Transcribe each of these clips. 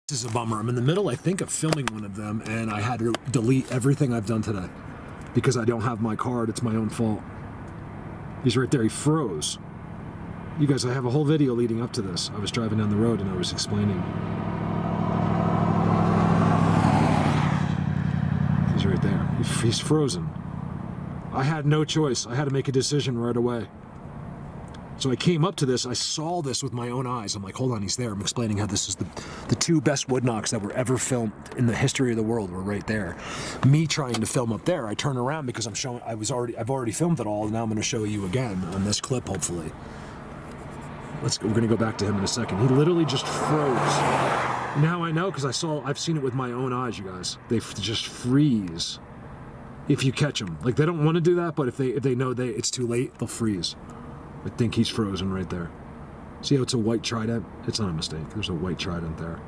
This is a bummer. I'm in the middle, I think, of filming one of them, and I had to delete everything I've done today because I don't have my card. It's my own fault. He's right there. He froze. You guys, I have a whole video leading up to this. I was driving down the road and I was explaining. He's right there. He's frozen. I had no choice. I had to make a decision right away. So I came up to this, I saw this with my own eyes. I'm like, hold on, he's there. I'm explaining how this is the two best wood knocks that were ever filmed in the history of the world were right there. Me trying to film up there, I turn around because I've already filmed it all, and now I'm gonna show you again on this clip, hopefully. We're gonna go back to him in a second. He literally just froze. Now I know, because I've seen it with my own eyes, you guys. They just freeze if you catch them. Like, they don't want to do that, but if they know it's too late, they'll freeze. I think he's frozen right there. See how it's a white trident? It's not a mistake. There's a white trident there.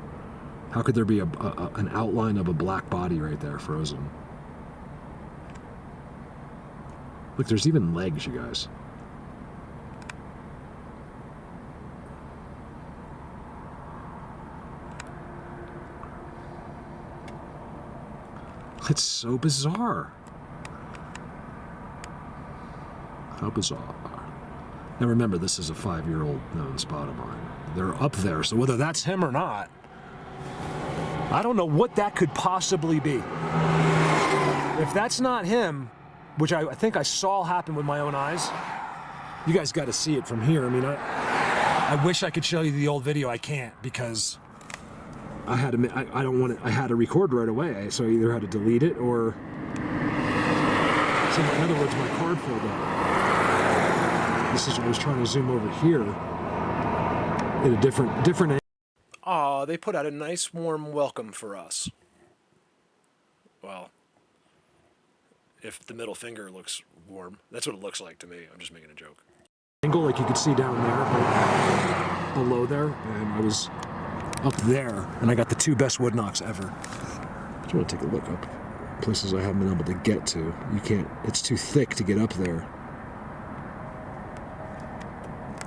How could there be an outline of a black body right there, frozen? Look, there's even legs, you guys. It's so bizarre. How bizarre. Now remember, this is a 5-year-old known spot of mine. They're up there, so whether that's him or not, I don't know what that could possibly be. If that's not him, which I think I saw happen with my own eyes, you guys got to see it from here. I mean, I wish I could show you the old video. I can't, because I had to. I don't want it. I had to record right away, so I either had to delete it or. So in other words, my card filled up. This is what I was trying to zoom over here in a different angle. Aw, they put out a nice warm welcome for us. Well, if the middle finger looks warm, that's what it looks like to me. I'm just making a joke. Angle, like you could see down there, right below there, and I was up there, and I got the two best wood knocks ever. I just want to take a look up places I haven't been able to get to. You can't, it's too thick to get up there.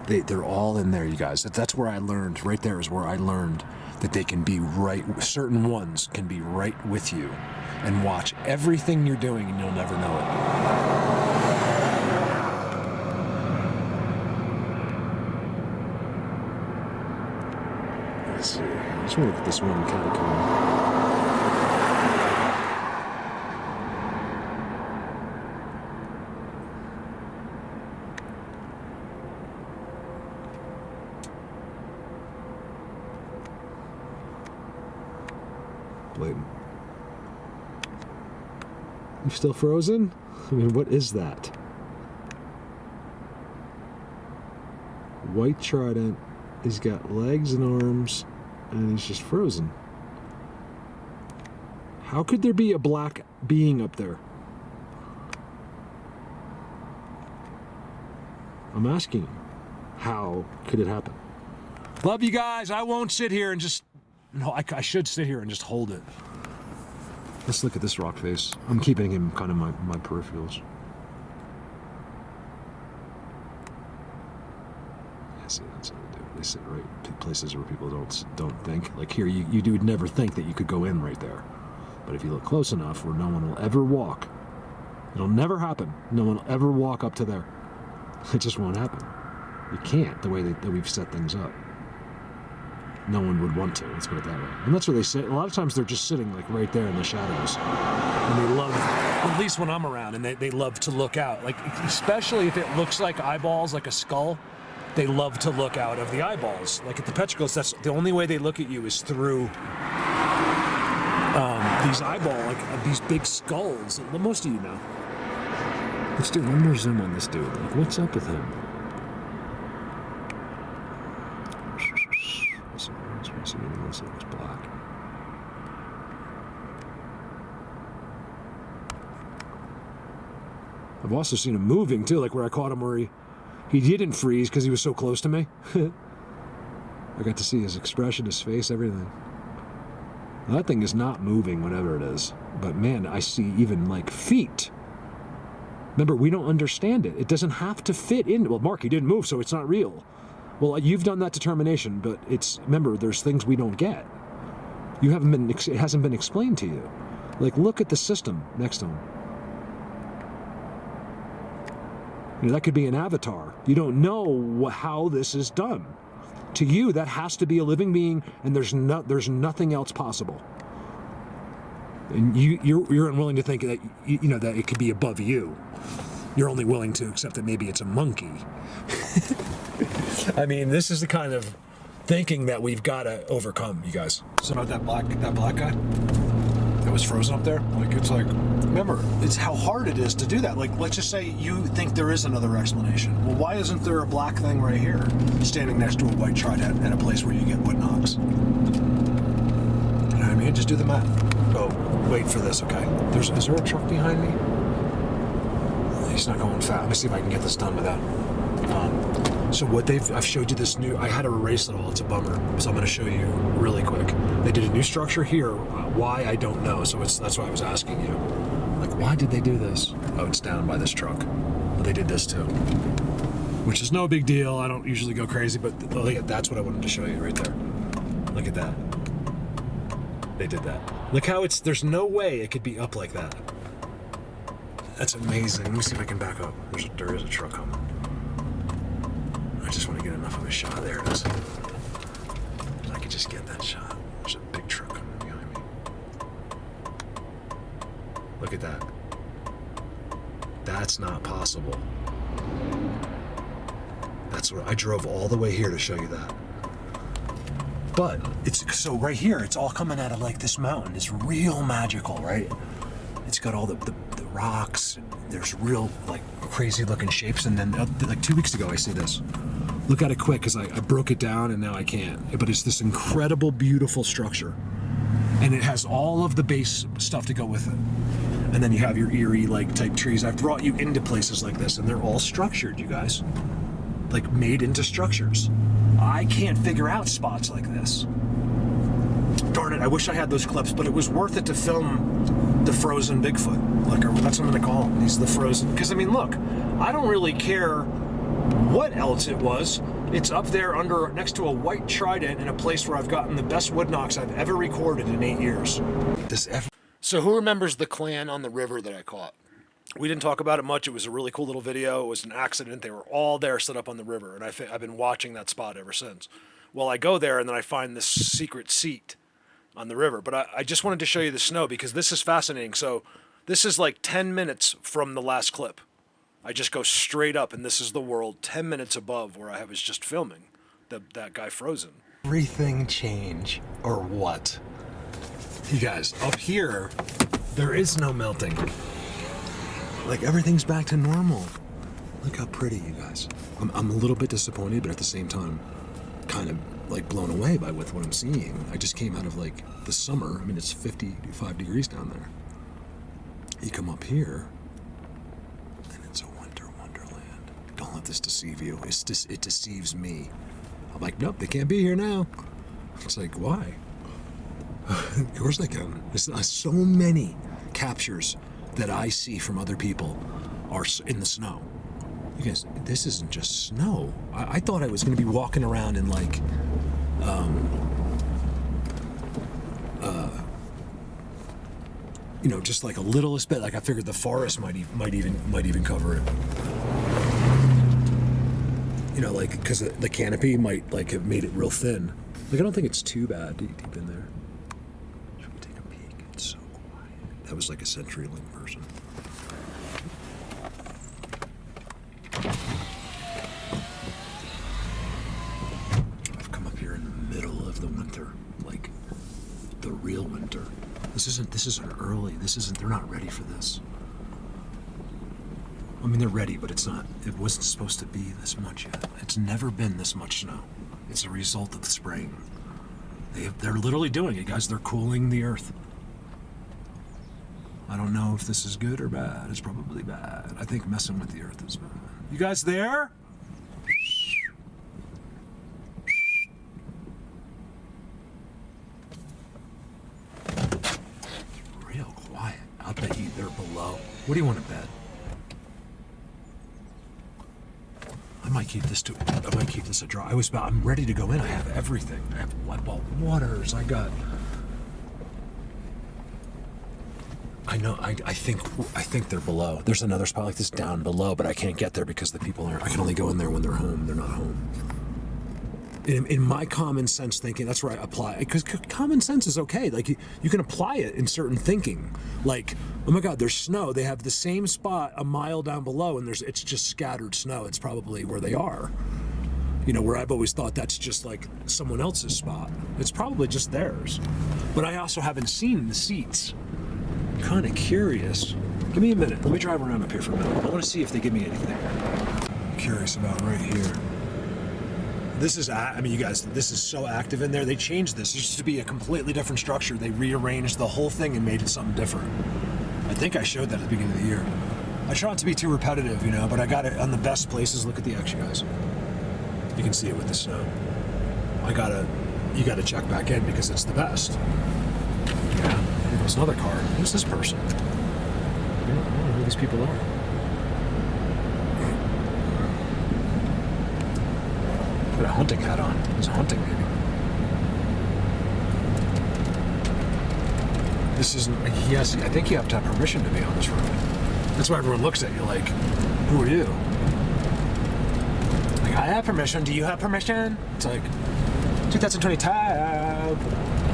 They're all in there, you guys. That's where I learned, right there is where I learned that they can be right, certain ones can be right with you and watch everything you're doing and you'll never know it. Let's see, I just want to look at this one catacomb. Blatant. You still frozen? I mean, what is that? White trident. He's got legs and arms, and he's just frozen. How could there be a black being up there? I'm asking, how could it happen? Love you guys. I won't sit here and just... No, I should sit here and just hold it. Let's look at this rock face. I'm keeping him kind of my peripherals. Yeah, see, that's what they do. They sit right in places where people don't think. Like here, you would never think that you could go in right there. But if you look close enough where no one will ever walk, it'll never happen. No one will ever walk up to there. It just won't happen. You can't, the way that we've set things up. No one would want to, let's put it that way. And that's where they sit. A lot of times they're just sitting like right there in the shadows. And they love, at least when I'm around, and they love to look out. Like, especially if it looks like eyeballs, like a skull, they love to look out of the eyeballs. Like at the petroglyphs, that's the only way they look at you is through these these big skulls. Most of you know. Let's do one more zoom on this dude. Like, what's up with him? Anything else that looks black? I've also seen him moving too, like where I caught him where he didn't freeze because he was so close to me. I got to see his expression, his face, everything. That thing is not moving, whatever it is. But man, I see even like feet. Remember, we don't understand it. It doesn't have to fit in. Well, Mark, he didn't move, so it's not real. Well, you've done that determination, but remember, there's things we don't get. You haven't been, it hasn't been explained to you. Like, look at the system next to him. You know, that could be an avatar. You don't know how this is done. To you, that has to be a living being, and there's nothing else possible. And you're unwilling to think that that it could be above you. You're only willing to accept that maybe it's a monkey. I mean, this is the kind of thinking that we've got to overcome, you guys. So that black guy that was frozen up there, like, it's like, remember, it's how hard it is to do that. Like, let's just say you think there is another explanation. Well, why isn't there a black thing right here, standing next to a white trident in a place where you get wood knocks? You know what I mean? Just do the math. Oh, wait for this, okay? Is there a truck behind me? He's not going fast. Let me see if I can get this done without. So what I've showed you this new, I had to erase it all, it's a bummer. So I'm gonna show you really quick. They did a new structure here, why I don't know, so that's why I was asking you. Like, why did they do this? Oh, it's down by this truck. But they did this too. Which is no big deal, I don't usually go crazy, but look at that's what I wanted to show you right there. Look at that. They did that. Look how there's no way it could be up like that. That's amazing. Let me see if I can back up. There is a truck coming. I just want to get enough of a shot. There it is. I could just get that shot. There's a big truck coming behind me. Look at that. That's not possible. That's what I drove all the way here to show you that. But it's so right here, it's all coming out of like this mountain. It's real magical, right? It's got all the rocks. There's real like crazy looking shapes. And then like 2 weeks ago, I see this. Look at it quick, because I broke it down and now I can't. But it's this incredible, beautiful structure. And it has all of the base stuff to go with it. And then you have your eerie like type trees. I've brought you into places like this and they're all structured, you guys. Like made into structures. I can't figure out spots like this. Darn it, I wish I had those clips, but it was worth it to film the frozen Bigfoot. Like, that's what I'm gonna call him. He's the frozen. Because I mean, look, I don't really care what else it was. It's up there next to a white trident in a place where I've gotten the best wood knocks I've ever recorded in 8 years. So who remembers the clan on the river that I caught? We didn't talk about it much. It was a really cool little video. It was an accident. They were all there set up on the river, and I've been watching that spot ever since. Well, I go there, and then I find this secret seat on the river. But I just wanted to show you the snow because this is fascinating. So this is like 10 minutes from the last clip. I just go straight up, and this is the world 10 minutes above where I was just filming that guy frozen. Everything change, or what? You guys, up here, there is no melting. Like, everything's back to normal. Look how pretty, you guys. I'm a little bit disappointed, but at the same time, kind of like blown away by what I'm seeing. I just came out of like the summer. I mean, it's 55 degrees down there. You come up here, and it's a wonderland. Don't let this deceive you. It deceives me. I'm like, nope, they can't be here now. It's like, why? Of course they can. There's so many captures that I see from other people are in the snow. You guys, this isn't just snow. I thought I was going to be walking around in like, just like a littlest bit. Like I figured the forest might even cover it. Like because the canopy might like have made it real thin. Like I don't think it's too bad deep in there. Should we take a peek? It's so quiet. That was like a CenturyLink person. I've come up here in the middle of the winter, like the real winter. This isn't early. They're not ready for this. I mean, they're ready, but it wasn't supposed to be this much yet. It's never been this much snow. It's a result of the spring. They're literally doing it, guys. They're cooling the earth. I don't know if this is good or bad. It's probably bad. I think messing with the earth is bad. You guys there? It's real quiet. I'll bet they're below. What do you want to bet? I might keep this a draw. I'm ready to go in. I have everything. I have waters. I got I know. I think they're below. There's another spot like this down below, but I can't get there because the people aren't. I can only go in there when they're home. They're not home. In my common sense thinking, that's where I apply, because common sense is okay. Like you can apply it in certain thinking. Like, oh my God, there's snow. They have the same spot a mile down below, and it's just scattered snow. It's probably where they are. You know, where I've always thought that's just like someone else's spot. It's probably just theirs. But I also haven't seen the seats. I'm kind of curious. Give me a minute. Let me drive around up here for a minute. I want to see if they give me anything. I'm curious about right here. This is, I mean, you guys, this is so active in there. They changed this. It used to be a completely different structure. They rearranged the whole thing and made it something different. I think I showed that at the beginning of the year. I try not to be too repetitive, you know, but I got it on the best places. Look at the X, you guys. You can see it with the snow. You gotta check back in because it's the best. Yeah, here goes another car. Who's this person? I don't know who these people are. Put a hunting hat on. He's hunting, maybe. This isn't. Yes, I think you have to have permission to be on this road. That's why everyone looks at you like, "Who are you?" Like, I have permission. Do you have permission? It's like 2022.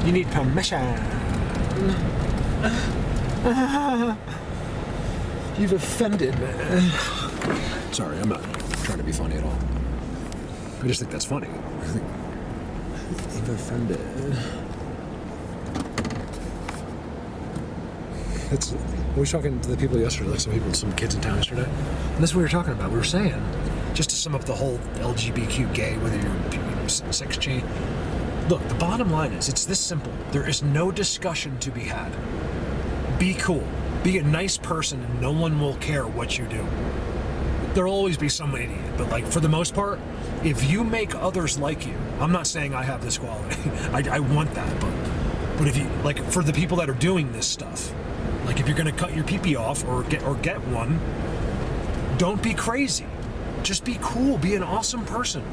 You need permission. You've offended me. Sorry, I'm not trying to be funny at all. I just think that's funny. I think you've offended. I was talking to the people yesterday, like some kids in town yesterday, and this is what we were talking about. We were saying, just to sum up the whole LGBTQ gay, whether you're 6G. Look, the bottom line is, it's this simple. There is no discussion to be had. Be cool. Be a nice person, and no one will care what you do. There'll always be some idiot, but like for the most part, if you make others like you, I'm not saying I have this quality. I want that, but if you, like, for the people that are doing this stuff, like if you're gonna cut your pee-pee off or get one, don't be crazy. Just be cool. Be an awesome person.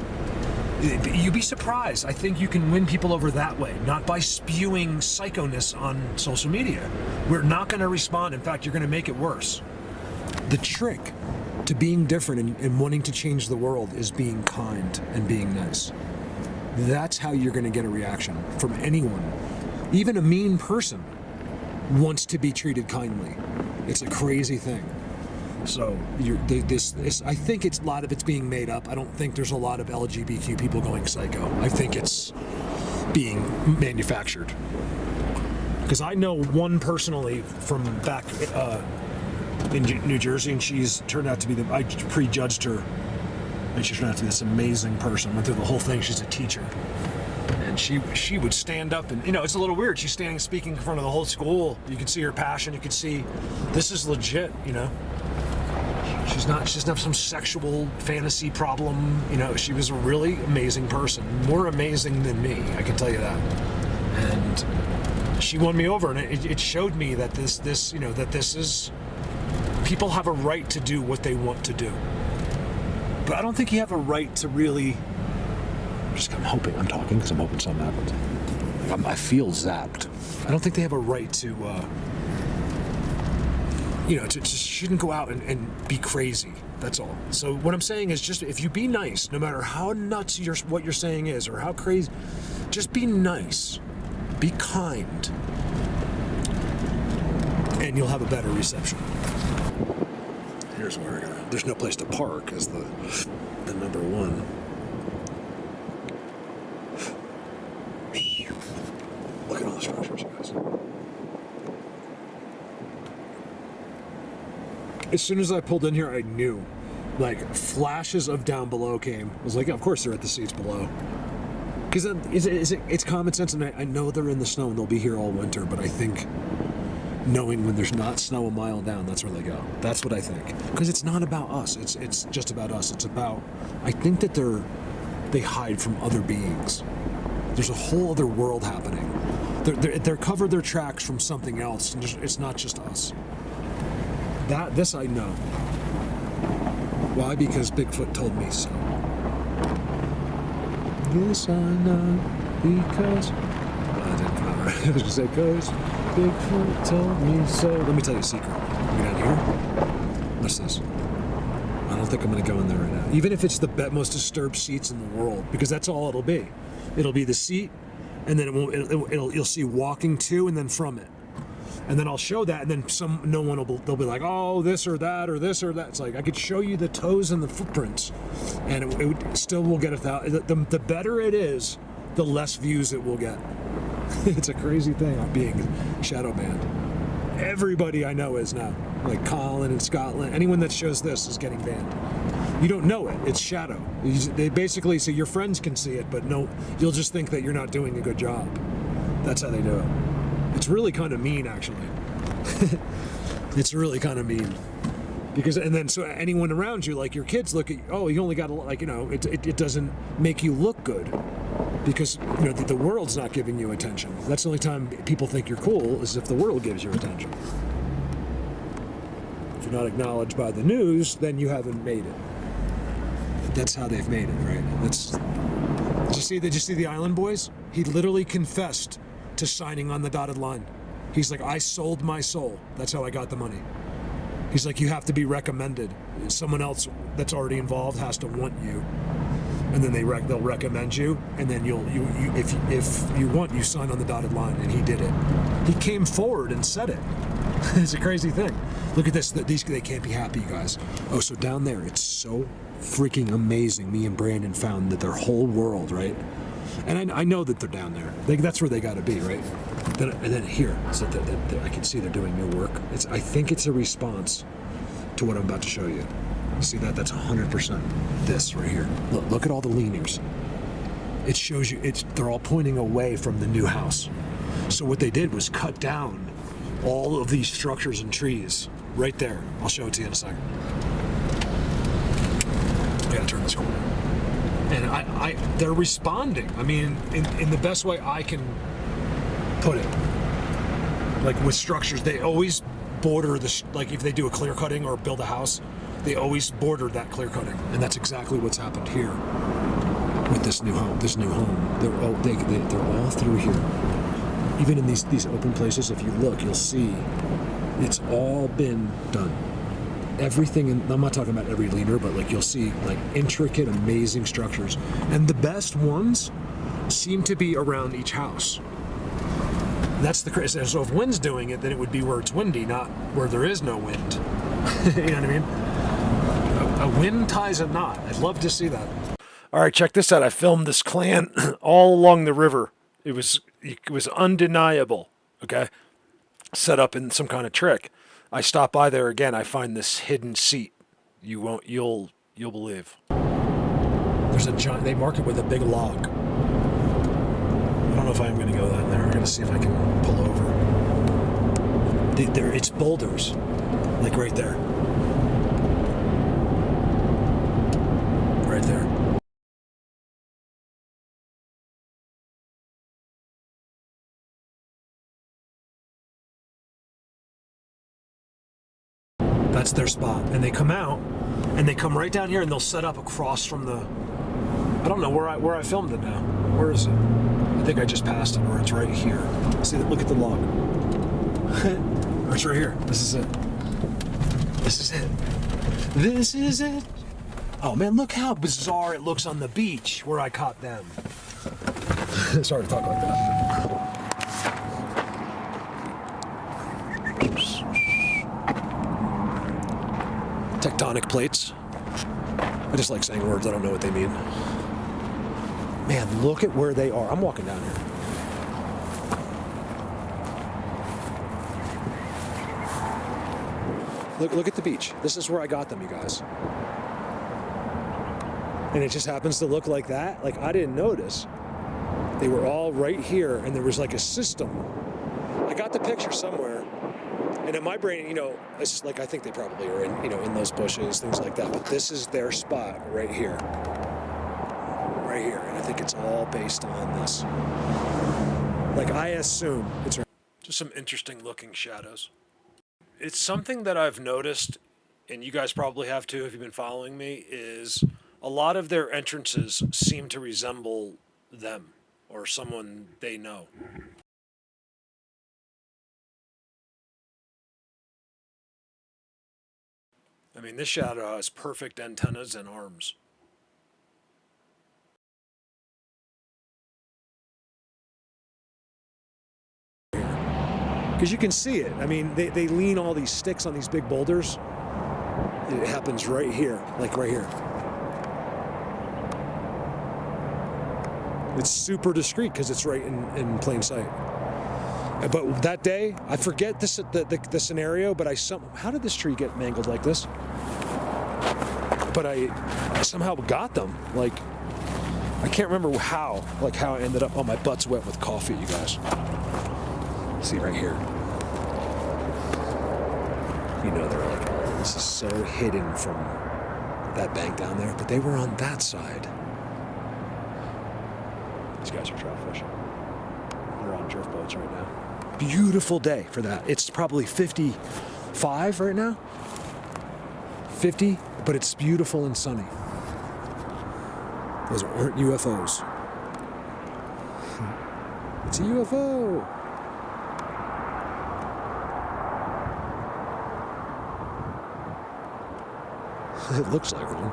You'd be surprised. I think you can win people over that way, not by spewing psychoness on social media. We're not going to respond. In fact, you're going to make it worse. The trick to being different and wanting to change the world is being kind and being nice. That's how you're going to get a reaction from anyone. Even a mean person wants to be treated kindly. It's a crazy thing. So I think a lot of it's being made up. I don't think there's a lot of LGBTQ people going psycho. I think it's being manufactured. Because I know one personally from back in New Jersey, and she's turned out to be I prejudged her, and she turned out to be this amazing person. Went through the whole thing. She's a teacher. And she would stand up and, it's a little weird. She's standing speaking in front of the whole school. You can see her passion. You can see this is legit, She doesn't have some sexual fantasy problem. She was a really amazing person. More amazing than me, I can tell you that. And she won me over, and it showed me that this is, people have a right to do what they want to do. But I don't think you have a right to really, I'm talking because I'm hoping something happens. I feel zapped. I don't think they have a right to, shouldn't go out and be crazy. That's all. So what I'm saying is, just if you be nice, no matter how nuts what you're saying is or how crazy, just be nice, be kind, and you'll have a better reception. Here's where there's no place to park as the number one. Look at all the structures, you guys. As soon as I pulled in here, I knew. Like, flashes of down below came. I was like, yeah, of course they're at the seats below. Because it's common sense, and I know they're in the snow and they'll be here all winter, but I think knowing when there's not snow a mile down, that's where they go. That's what I think. Because it's not about us. It's just about us. It's about, I think that they hide from other beings. There's a whole other world happening. They're covered their tracks from something else, and it's not just us. This I know. Why? Because Bigfoot told me so. This I know because... I didn't know. I was going to say because Bigfoot told me so. Let me tell you a secret. Go down here. What's this? I don't think I'm going to go in there right now. Even if it's the most disturbed seats in the world, because that's all it'll be. It'll be the seat, and then you'll see walking to and then from it. And then I'll show that, and then no one they'll be like, oh, this or that or this or that. It's like I could show you the toes and the footprints, and it still will get the better it is, the less views it will get. It's a crazy thing on being shadow banned. Everybody I know is now, like Colin in Scotland. Anyone that shows this is getting banned. You don't know it. It's shadow. They basically say your friends can see it, but no, you'll just think that you're not doing a good job. That's how they do it. It's really kind of mean, actually. It's really kind of mean. Because, and then so anyone around you, like your kids look at you, oh, you only got like, it doesn't make you look good. Because, the world's not giving you attention. That's the only time people think you're cool, is if the world gives you attention. If you're not acknowledged by the news, then you haven't made it. That's how they've made it, right? Did you see the Island Boys? He literally confessed to signing on the dotted line. He's like, I sold my soul. That's how I got the money. He's like, you have to be recommended. Someone else that's already involved has to want you, and then they'll recommend you, and then if you want, you sign on the dotted line. And he did it. He came forward and said it. It's a crazy thing. Look at this. They can't be happy, you guys. Oh, so down there, it's so freaking amazing. Me and Brandon found that their whole world, right? And I know that they're down there. That's where they got to be, right? And then here, so that I can see they're doing new work. I think it's a response to what I'm about to show you. See that? That's 100% this right here. Look at all the leanings. It shows you. They're all pointing away from the new house. So what they did was cut down all of these structures and trees right there. I'll show it to you in a second. I gotta turn this corner. And they're responding. I mean, in the best way I can put it. Like with structures, they always border like if they do a clear cutting or build a house, they always border that clear cutting, and that's exactly what's happened here with this new home. They're all through here. Even in these open places, if you look, you'll see it's all been done. Everything, and I'm not talking about every leaner, but like you'll see like intricate, amazing structures, and the best ones seem to be around each house. That's the crazy. So if wind's doing it, then it would be where it's windy, not where there is no wind. You know what I mean? A wind ties a knot. I'd love to see that. All right, check this out. I filmed this clan all along the river. It was undeniable. Okay, set up in some kind of trick. I stop by there again. I find this hidden seat. You'll believe. There's a giant. They mark it with a big log. I don't know if I'm going to go down there. I'm going to see if I can pull over. It's boulders, like right there. Right there. That's their spot. And they come out, and they come right down here, and they'll set up across from the... I don't know where I filmed it now. Where is it? I think I just passed it, or it's right here. See, look at the log. Or it's right here. This is it. This is it. This is it. Oh man, look how bizarre it looks on the beach where I caught them. Sorry to talk like that. Tectonic plates. I just like saying words, I don't know what they mean. Man, look at where they are. I'm walking down here. Look at the beach. This is where I got them, you guys. And it just happens to look like that. Like, I didn't notice. They were all right here, and there was like a system. I got the picture somewhere, and in my brain, it's like I think they probably are in, in those bushes, things like that. But this is their spot right here. Right here, and I think it's all based on this. Like, I assume it's just some interesting looking shadows. It's something that I've noticed, and you guys probably have too if you've been following me, is a lot of their entrances seem to resemble them or someone they know. I mean, this shadow has perfect antennas and arms. Because you can see it. I mean, they lean all these sticks on these big boulders. It happens right here, like right here. It's super discreet because it's right in plain sight. But that day, I forget the scenario, but how did this tree get mangled like this? But I somehow got them. Like, I can't remember how I ended up, my butt's wet with coffee, you guys. See right here. You know, they're like, this is so hidden from that bank down there, but they were on that side. These guys are trout fishing. They're on drift boats right now. Beautiful day for that. It's probably 55 right now. 50, but it's beautiful and sunny. Those aren't UFOs. It's a UFO. It looks like one.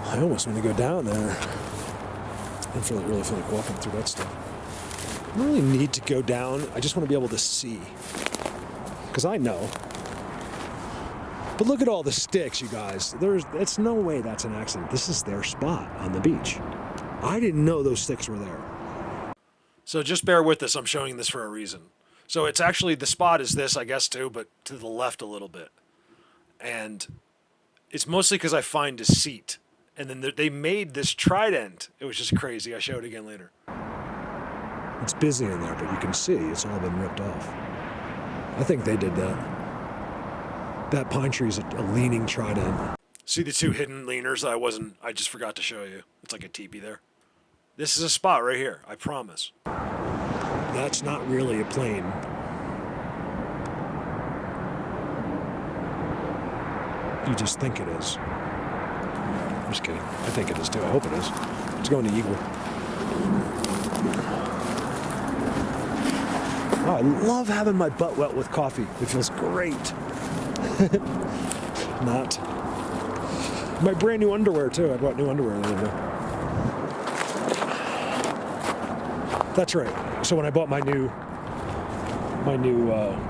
I almost want to go down there. I really feel like walking through that stuff. I don't really need to go down. I just want to be able to see. Because I know. But look at all the sticks, you guys. It's no way that's an accident. This is their spot on the beach. I didn't know those sticks were there. So just bear with us. I'm showing this for a reason. So it's actually, the spot is this, I guess, too, but to the left a little bit. And it's mostly because I find a seat. And then they made this trident. It was just crazy. I show it again later. It's busy in there, but you can see it's all been ripped off. I think they did that. That pine tree is a leaning trident. See the two hidden leaners I just forgot to show you. It's like a teepee there. This is a spot right here, I promise. That's not really a plane. You just think it is. I'm just kidding. I think it is too. I hope it is. It's going to Eagle. Oh, I love having my butt wet with coffee. It feels great. Not. My brand new underwear too. I bought new underwear the other day. That's right. So when I bought my new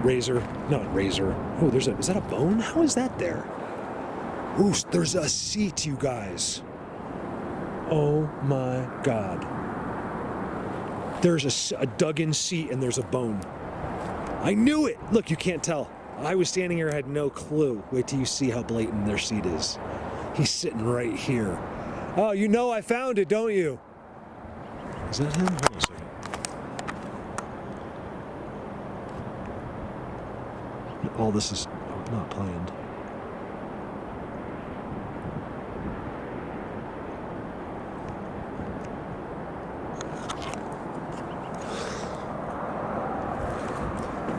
razor, not razor. Oh, is that a bone? How is that there? Ooh, there's a seat, you guys. Oh my God. There's a dug-in seat and there's a bone. I knew it. Look, you can't tell. I was standing here, I had no clue. Wait till you see how blatant their seat is. He's sitting right here. Oh, you know I found it, don't you? Is that him? Hold on a second. All this is not planned.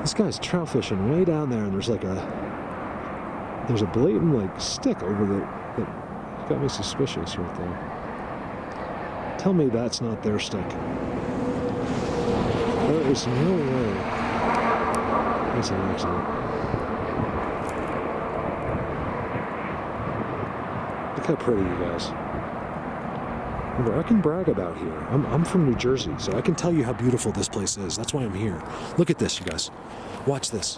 This guy's trout fishing way down there, and there's a blatant stick over that got me suspicious right there. Tell me that's not their stick. There is no way that's an accident. Look how pretty, you guys. Remember, I can brag about here. I'm from New Jersey, so I can tell you how beautiful this place is. That's why I'm here. Look at this, you guys. Watch this.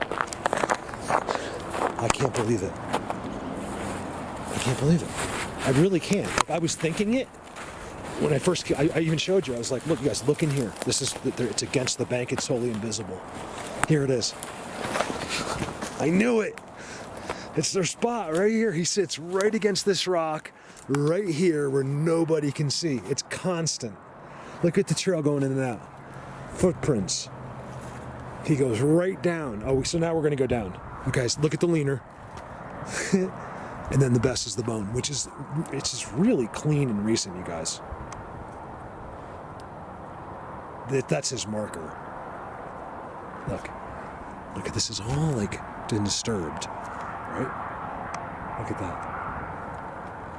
I can't believe it. I can't believe it. I really can't. I was thinking it when I even showed you. I was like, look, you guys, look in here. It's against the bank. It's totally invisible. Here it is. I knew it. It's their spot right here. He sits right against this rock, right here where nobody can see. It's constant. Look at the trail going in and out. Footprints. He goes right down. Oh, so now we're going to go down. Okay, so look at the leaner. And then the best is the bone, it's just really clean and recent, you guys. That's his marker. Look at this, is all disturbed, right? Look at that.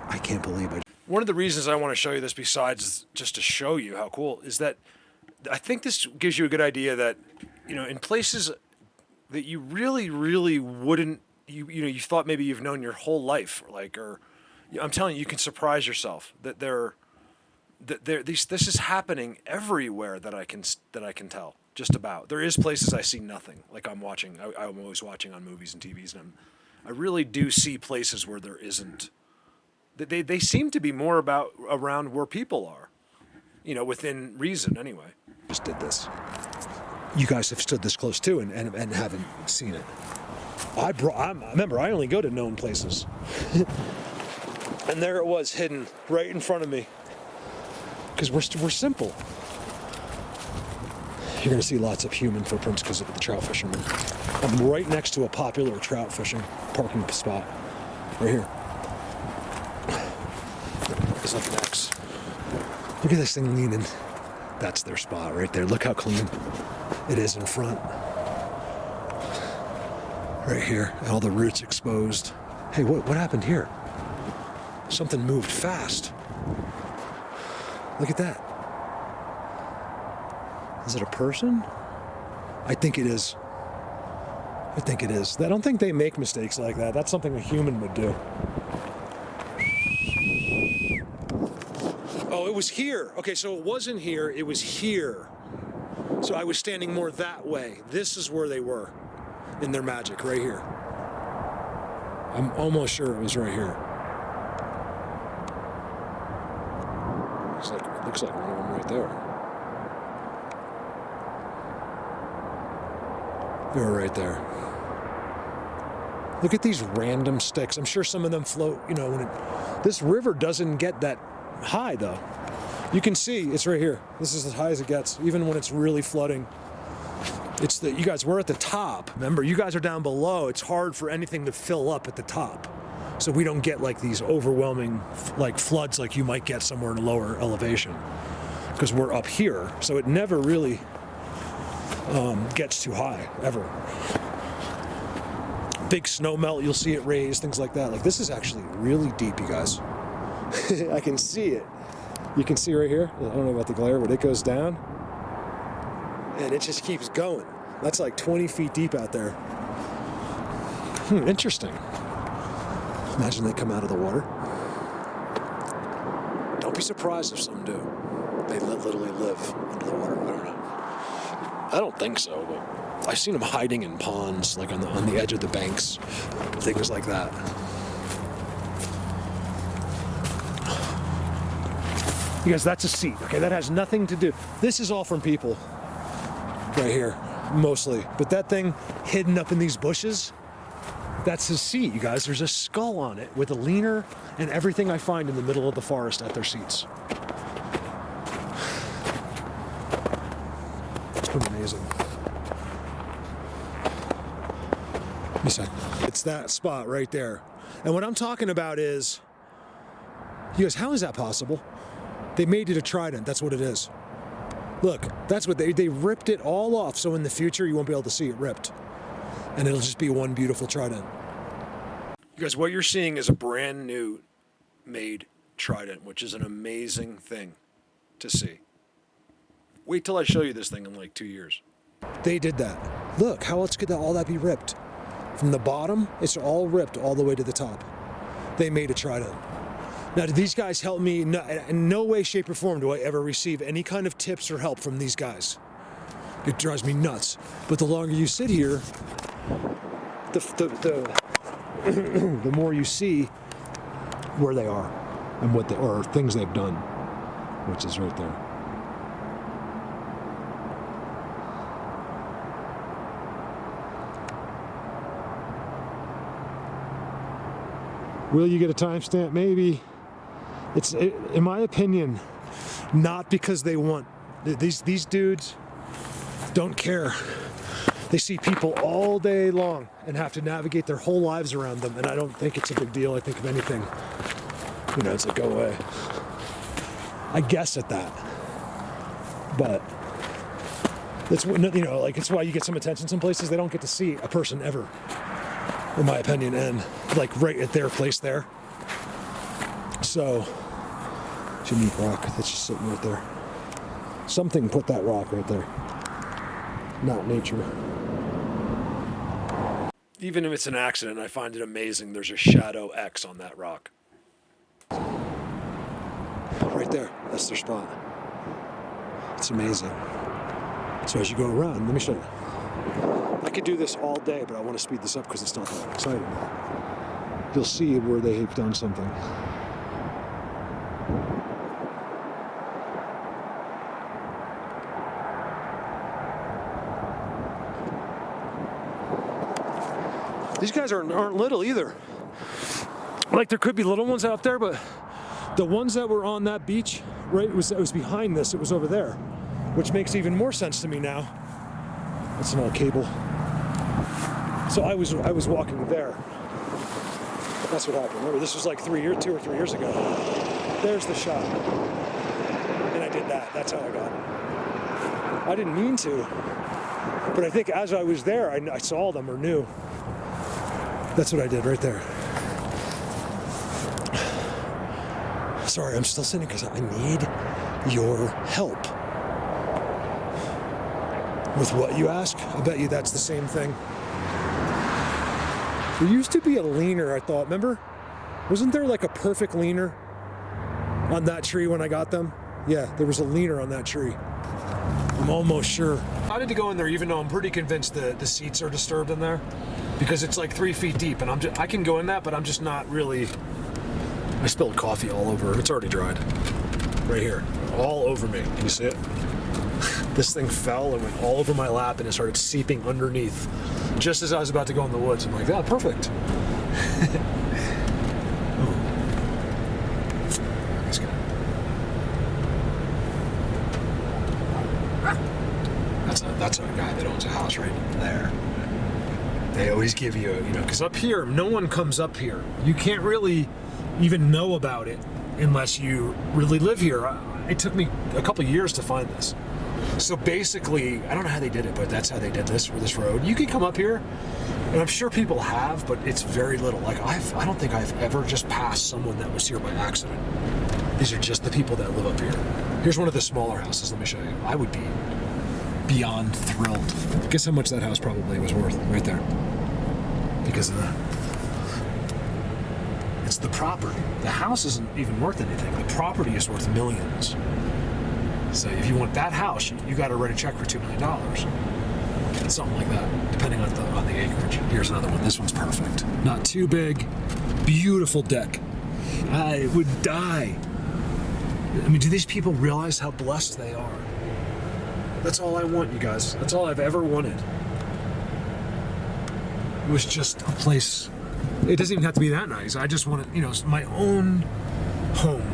I can't believe it. One of the reasons I want to show you this, besides just to show you how cool, is that I think this gives you a good idea that, in places that you really, really wouldn't, you thought maybe you've known your whole life, I'm telling you, you can surprise yourself that this is happening everywhere that I can tell. Just about. There is places I see nothing. Like I'm always watching on movies and TVs, and I really do see places where there isn't. They seem to be more around where people are, within reason anyway. Just did this. You guys have stood this close too and haven't seen it. Remember, I only go to known places. And there it was, hidden right in front of me. Because we're simple. You're going to see lots of human footprints because of the trout fishermen. I'm right next to a popular trout fishing parking spot. Right here. It's like an X. Look at this thing leaning. That's their spot right there. Look how clean it is in front. Right here. And all the roots exposed. Hey, what happened here? Something moved fast. Look at that. Is it a person? I think it is. I don't think they make mistakes like that. That's something a human would do. Oh, it was here. Okay, so it wasn't here, it was here. So I was standing more that way. This is where they were in their magic, right here. I'm almost sure it was right here. It looks like one of them right there. They were right there. Look at these random sticks. I'm sure some of them float, this river doesn't get that high though. You can see it's right here. This is as high as it gets, even when it's really flooding. You guys, we're at the top. Remember, you guys are down below. It's hard for anything to fill up at the top. So we don't get like these overwhelming floods like you might get somewhere in a lower elevation. Because we're up here. So it never really gets too high, ever. Big snow melt, you'll see it raise, things like that. Like, this is actually really deep, you guys. I can see it. You can see right here, I don't know about the glare, but it goes down. And it just keeps going. That's like 20 feet deep out there. Interesting. Imagine they come out of the water. Don't be surprised if some do. They literally live under the water. I don't know. I don't think so, but I've seen them hiding in ponds, like on the edge of the banks, things like that. Because that's a seat, okay? That has nothing to do. This is all from people, right here, mostly. But that thing hidden up in these bushes, that's his seat, you guys. There's a skull on it with a leaner and everything I find in the middle of the forest at their seats. It's pretty amazing. Give me a second. It's that spot right there. And what I'm talking about is, you guys, how is that possible? They made it a trident, that's what it is. Look, that's what they ripped it all off, so in the future you won't be able to see it ripped. And it'll just be one beautiful trident. You guys, what you're seeing is a brand new made trident, which is an amazing thing to see. Wait till I show you this thing in like 2 years. They did that. Look, how else could all that be ripped? From the bottom, it's all ripped all the way to the top. They made a trident. Now, do these guys help me? No, in no way, shape, or form do I ever receive any kind of tips or help from these guys. It drives me nuts. But the longer you sit here, the more you see where they are and or things they've done, which is right there. Will you get a timestamp? Maybe. It's, in my opinion, not because they want. These dudes don't care. They see people all day long and have to navigate their whole lives around them, and I don't think it's a big deal. I think if anything, it's like, go away. I guess at that. But it's, it's why you get some attention some places. They don't get to see a person ever, in my opinion, and like right at their place there. So, it's a unique rock that's just sitting right there. Something put that rock right there. Not nature. Even if it's an accident, I find it amazing there's a shadow X on that rock. Right there, that's their spot. It's amazing. So as you go around, let me show you. I could do this all day, but I want to speed this up because it's not that exciting. You'll see where they have done something. These guys aren't little either. Like there could be little ones out there, but the ones that were on that beach, right, it was behind this, it was over there, which makes even more sense to me now. That's an old cable. So I was walking there. That's what happened. Remember, this was like 2 or 3 years ago. There's the shot. And I did that. That's how I got it. I didn't mean to, but I think as I was there, I saw them or knew. That's what I did right there. Sorry, I'm still sitting because I need your help. With what you ask? I bet you that's the same thing. There used to be a leaner, I thought, remember? Wasn't there like a perfect leaner on that tree when I got them? Yeah, there was a leaner on that tree. I'm almost sure. I need to go in there even though I'm pretty convinced the seats are disturbed in there because it's like 3 feet deep and I can go in that, but I'm just not really. I spilled coffee all over. It's already dried. Right here. All over me. Can you see it? This thing fell and went all over my lap and it started seeping underneath. Just as I was about to go in the woods, I'm like, oh, perfect. Oh. That's good. That's a guy that owns a house right there. They always give you, because up here, no one comes up here. You can't really even know about it unless you really live here. It took me a couple years to find this. So basically, I don't know how they did it, but that's how they did this for this road. You can come up here, and I'm sure people have, but it's very little. Like I don't think I've ever just passed someone that was here by accident. These are just the people that live up here. Here's one of the smaller houses. Let me show you. I would be beyond thrilled. Guess how much that house probably was worth right there. Because of that. It's the property. The house isn't even worth anything. The property is worth millions. So if you want that house, you got to write a check for $2 million. Something like that, depending on the acreage. Here's another one. This one's perfect. Not too big. Beautiful deck. I would die. I mean, do these people realize how blessed they are? That's all I want, you guys. That's all I've ever wanted. It was just a place. It doesn't even have to be that nice. I just wanted, my own home.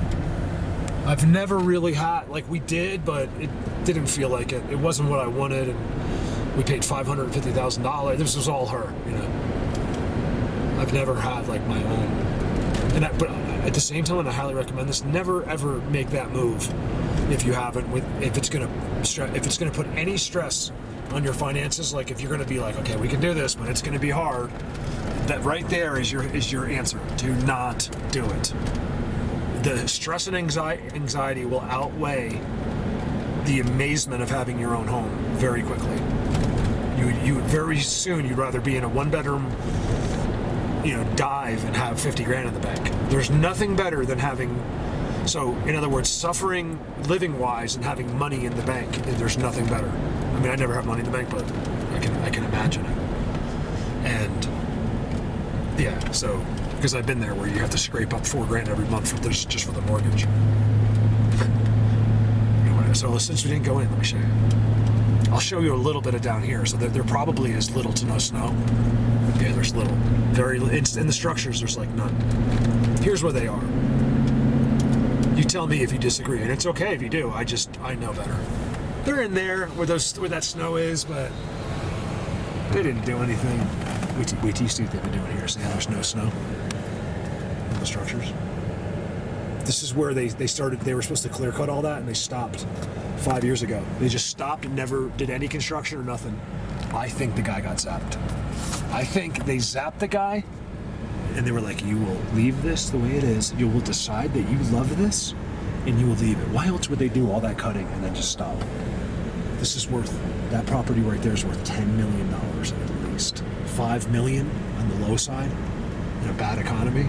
I've never really had, like we did, but it didn't feel like it. It wasn't what I wanted, and we paid $550,000. This was all her, I've never had like my own, but at the same time, I highly recommend this. Never ever make that move if you haven't. If it's gonna put any stress on your finances, like if you're gonna be like, okay, we can do this, but it's gonna be hard. That right there is your answer. Do not do it. The stress and anxiety will outweigh the amazement of having your own home very quickly. You very soon you'd rather be in a one-bedroom, dive and have 50 grand in the bank. There's nothing better than having. So in other words, suffering living-wise and having money in the bank. There's nothing better. I mean, I never have money in the bank, but I can imagine it. And yeah, so. Because I've been there where you have to scrape up $4 grand every month just for the mortgage. Anyway, so since we didn't go in, let me show you. I'll show you a little bit of down here. So there probably is little to no snow. Yeah, there's little. In the structures, there's like none. Here's where they are. You tell me if you disagree, and it's okay if you do. I know better. They're in there where that snow is, but they didn't do anything. Wait till you see what they've been doing here. See how there's no snow in the structures? This is where they started. They were supposed to clear cut all that, and they stopped 5 years ago. They just stopped and never did any construction or nothing. I think the guy got zapped. I think they zapped the guy, and they were like, you will leave this the way it is. You will decide that you love this, and you will leave it. Why else would they do all that cutting and then just stop? This is worth, that property right there is worth $10 million at least. $5 million on the low side in a bad economy.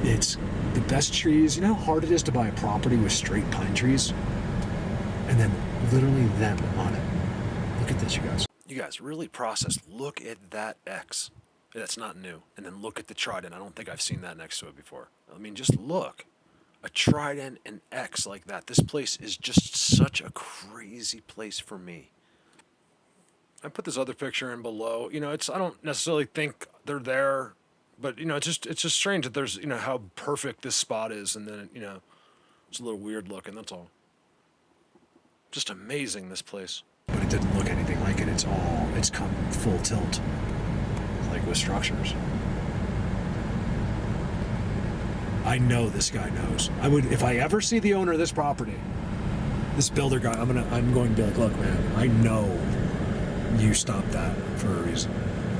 It's the best trees. You know how hard it is to buy a property with straight pine trees? And then literally them on it. Look at this, you guys. You guys, really process. Look at that X. That's not new. And then look at the trident. I don't think I've seen that next to it before. I mean, just look. A trident and X like that. This place is just such a crazy place for me. I put this other picture in below. You know, I don't necessarily think they're there, but you know, it's just strange that there's, you know, how perfect this spot is, and then, you know, it's a little weird looking, that's all. Just amazing, this place. But it didn't look anything like it. It's come full tilt, like with structures. I know this guy knows. I would, if I ever see the owner of this property, this builder guy, I'm going to be like, look, man, I know you stopped that for a reason.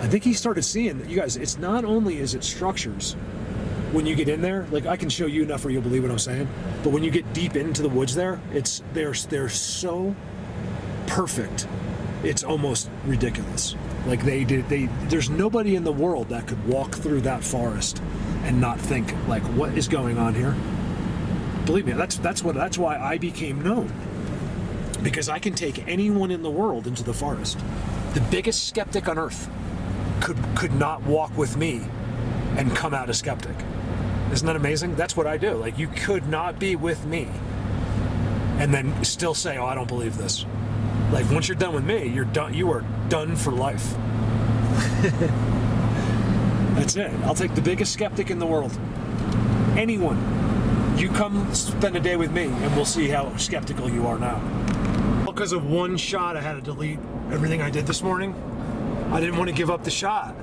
I think he started seeing that, you guys, it's not only is it structures. When you get in there, like I can show you enough where you'll believe what I'm saying, but when you get deep into the woods there, they're so perfect, it's almost ridiculous. Like there's nobody in the world that could walk through that forest and not think like, what is going on here? Believe me, that's why I became known, because I can take anyone in the world into the forest. The biggest skeptic on earth could not walk with me and come out a skeptic. Isn't that amazing? That's what I do. Like, you could not be with me and then still say, oh, I don't believe this. Like, once you're done with me, you're done. You are done for life. That's it. I'll take the biggest skeptic in the world. Anyone. You come spend a day with me and we'll see how skeptical you are now. Because of one shot, I had to delete everything I did this morning. I didn't want to give up the shot.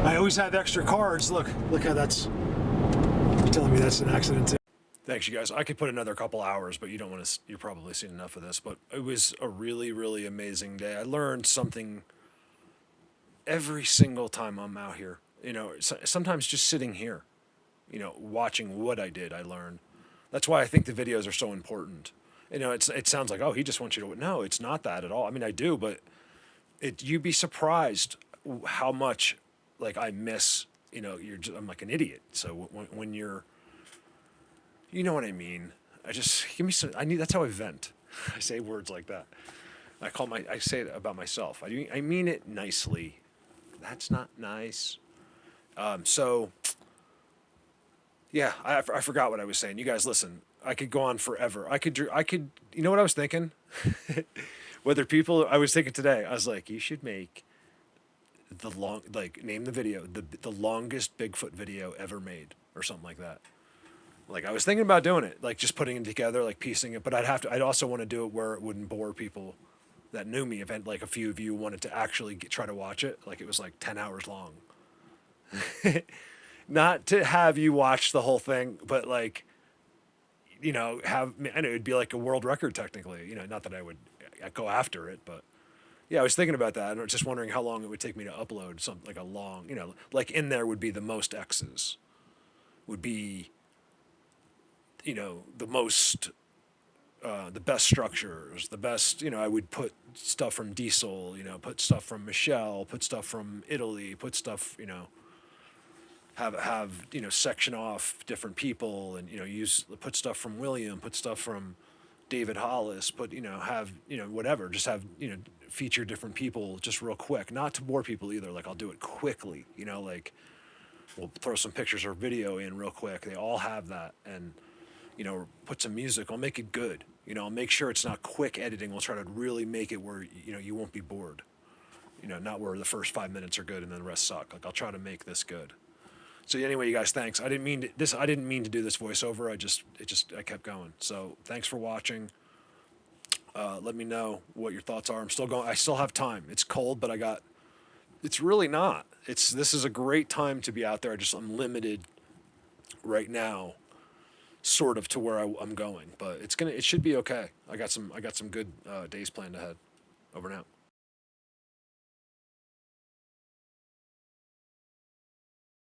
I always have extra cards. Look how that's... You're telling me that's an accident too. Thanks, you guys. I could put another couple hours, but you don't want to... You've probably seen enough of this, but it was a really, really amazing day. I learned something every single time I'm out here. You know, sometimes just sitting here, you know, watching what I did, I learned. That's why I think the videos are so important. You know, it sounds like, oh, he just wants you to... No, it's not that at all. I mean, I do, but you'd be surprised how much, like, I miss, you know, I'm like an idiot. So when you're... You know what I mean? Give me some... That's how I vent. I say words like that. I say it about myself. I mean it nicely. That's not nice. So, yeah, I forgot what I was saying. You guys, listen, I could go on forever. I could, you know what I was thinking? I was thinking today, I was like, you should make name the video, the longest Bigfoot video ever made, or something like that. Like, I was thinking about doing it, like just putting it together, like piecing it, but I'd also want to do it where it wouldn't bore people that knew me. If like a few of you wanted to actually try to watch it, like it was like 10 hours long. Not to have you watch the whole thing, but like, you know, and it would be like a world record technically, you know, not that I would go after it, but yeah, I was thinking about that. I was just wondering how long it would take me to upload something like a long, you know, like in there would be the most X's, would be, you know, the most, the best structures, the best, you know, I would put stuff from Diesel, you know, put stuff from Michelle, put stuff from Italy, put stuff, you know, have you know, section off different people, and, you know, put stuff from William, put stuff from David Hollis, put, you know, have, you know, whatever, just have, you know, feature different people just real quick, not to bore people either. Like, I'll do it quickly, you know, like we'll throw some pictures or video in real quick. They all have that, and, you know, put some music. I'll make it good. You know, I'll make sure it's not quick editing. We'll try to really make it where, you know, you won't be bored. You know, not where the first 5 minutes are good and then the rest suck. Like, I'll try to make this good. So anyway, you guys, thanks. I didn't mean to do this voiceover. I kept going. So thanks for watching. Let me know what your thoughts are. I'm still going. I still have time. It's cold, but it's really not. This is a great time to be out there. I'm limited right now, sort of, to where I'm going, but it should be okay. I got some good days planned ahead. Over and out.